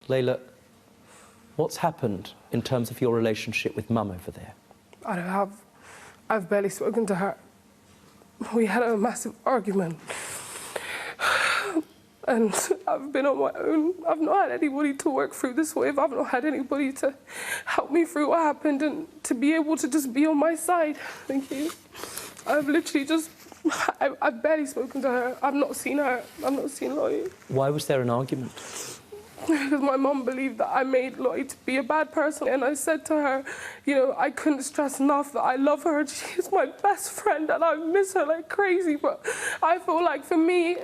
Layla, what's happened in terms of your relationship with Mum over there? I don't have... I've barely spoken to her. We had a massive argument. And I've been on my own. I've not had anybody to work through this with. I've not had anybody to help me through what happened and to be able to just be on my side. Thank you. I've literally just... I've barely spoken to her. I've not seen her. I've not seen Lottie. Why was there an argument? Because my mum believed that I made Lottie to be a bad person. And I said to her, you know, I couldn't stress enough that I love her. She's my best friend and I miss her like crazy. But I feel like for me,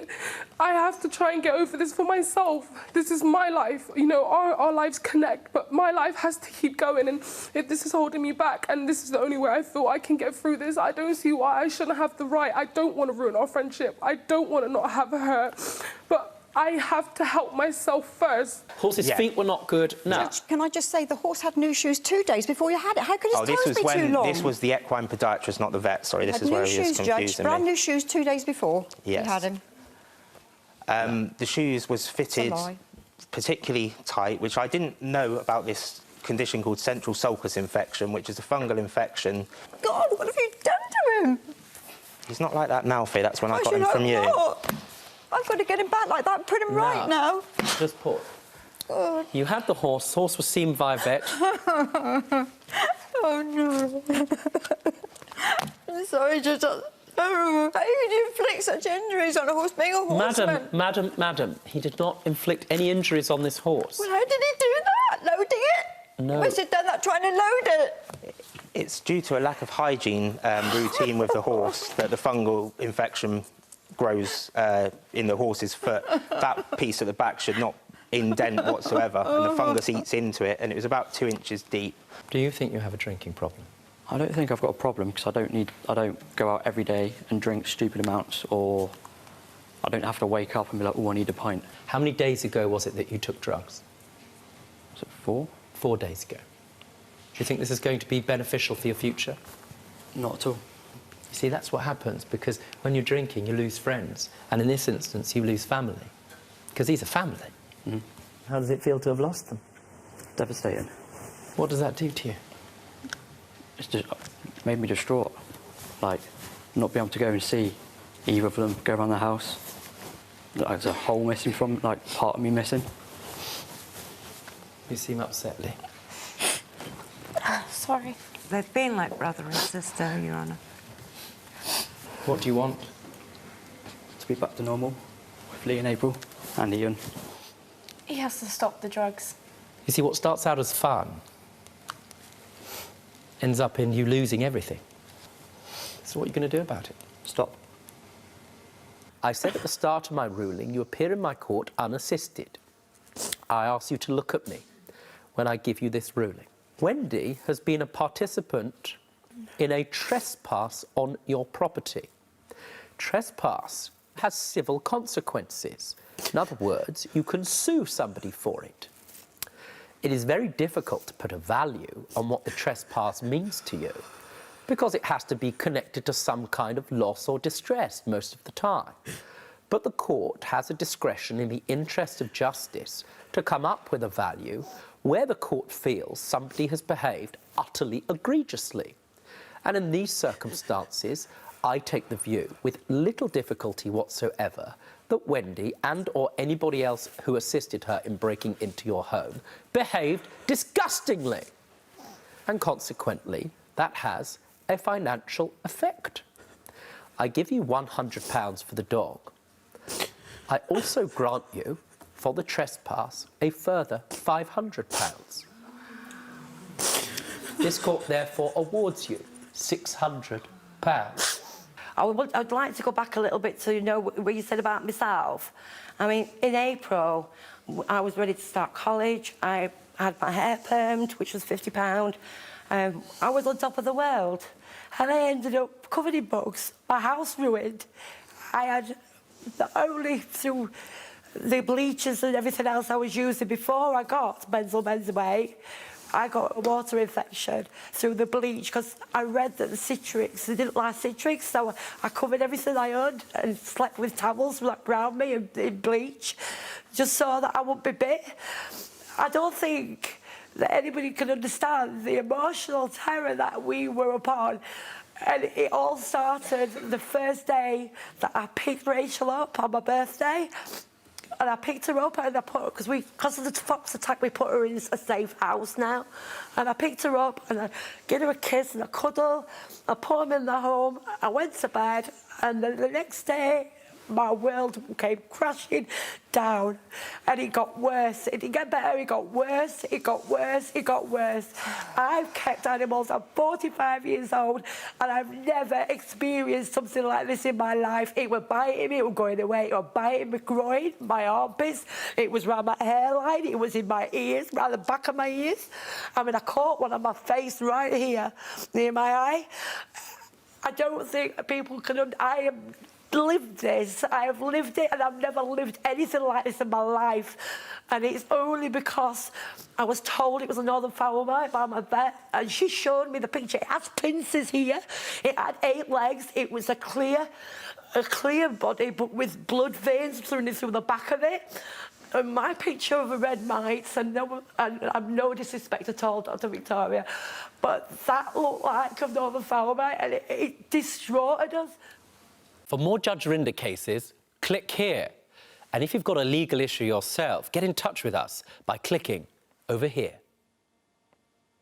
I have to try and get over this for myself. This is my life. You know, our lives connect, but my life has to keep going. And if this is holding me back and this is the only way I feel I can get through this, I don't see why I shouldn't have the right. I don't want to ruin our friendship. I don't want to not have her. But I have to help myself first. Horse's feet were not good. No. Judge, can I just say the horse had new shoes 2 days before you had it? How could his toes be too long? This was the equine podiatrist, not the vet. Sorry, this is where he was confusing Judge. Brand new shoes 2 days before you had him. The shoes was fitted particularly tight, which I didn't know about this condition called central sulcus infection, which is a fungal infection. God, what have you done to him? He's not like that now, Faye. That's when I got him from you. What? I've got to get him back like that and put him right now. Just pause. You had the horse. Horse was seen by a vet. Oh, no. I'm sorry, Judge. How could you inflict such injuries on a horse being a horseman? Madam, he did not inflict any injuries on this horse. Well, how did he do that? Loading it? No. He must have done that trying to load it. It's due to a lack of hygiene routine with the horse that the fungal infection grows in the horse's foot. That piece at the back should not indent whatsoever, and the fungus eats into it, and it was about 2 inches deep. Do you think you have a drinking problem? I don't think I've got a problem because I don't go out every day and drink stupid amounts, or I don't have to wake up and be like, oh, I need a pint. How many days ago was it that you took drugs? Was it 4? 4 days ago. Do you think this is going to be beneficial for your future? Not at all. You see, that's what happens, because when you're drinking, you lose friends, and in this instance, you lose family, because these are family. Mm-hmm. How does it feel to have lost them? Devastating. What does that do to you? It's just made me distraught. Like, not being able to go and see either of them go around the house. Like, there's a hole missing from, like, part of me missing. You seem upset, Lee. Sorry. They've been like brother and sister, Your Honour. What do you want? To be back to normal with Lee and April and Ian. He has to stop the drugs. You see, what starts out as fun ends up in you losing everything. So what are you going to do about it? Stop. I said at the start of my ruling, you appear in my court unassisted. I ask you to look at me when I give you this ruling. Wendy has been a participant in a trespass on your property. Trespass has civil consequences. In other words, you can sue somebody for it. It is very difficult to put a value on what the trespass means to you, because it has to be connected to some kind of loss or distress most of the time. But the court has a discretion in the interest of justice to come up with a value where the court feels somebody has behaved utterly egregiously. And in these circumstances, I take the view, with little difficulty whatsoever, that Wendy and or anybody else who assisted her in breaking into your home behaved disgustingly. And consequently, that has a financial effect. I give you £100 for the dog. I also grant you, for the trespass, a further £500. This court therefore awards you £600. I'd like to go back a little bit to, you know, what you said about myself. I mean, in April, I was ready to start college. I had my hair permed, which was £50. I was on top of the world. And I ended up covered in bugs, my house ruined. I had only through the bleachers and everything else I was using before I got men's away. I got a water infection through the bleach because I read that the citrix, they didn't like citrix, so I covered everything I had and slept with towels like around me and in bleach, just so that I wouldn't be bit. I don't think that anybody can understand the emotional terror that we were upon. And it all started the first day that I picked Rachel up on my birthday. And I picked her up and I put her, because of the fox attack, we put her in a safe house now. And I picked her up and I gave her a kiss and a cuddle. I put her in the home. I went to bed, and then the next day, my world came crashing down, and it got worse. It didn't get better, it got worse, it got worse, it got worse. I've kept animals, I'm 45 years old, and I've never experienced something like this in my life. It was biting me, it was going away, it was biting my groin, my armpits, it was around my hairline, it was in my ears, around the back of my ears. I mean, I caught one on my face right here, near my eye. I don't think people can... I have lived this. I have lived it, and I've never lived anything like this in my life. And it's only because I was told it was a northern fowl bite by my vet, and she showed me the picture. It has pincers here. It had 8 legs. It was a clear body, but with blood veins running through the back of it. And my picture of a red mite, and I'm no disrespect at all, Dr. Victoria, but that looked like a northern fowl bite, and it distraughted us. For more Judge Rinder cases, click here. And if you've got a legal issue yourself, get in touch with us by clicking over here.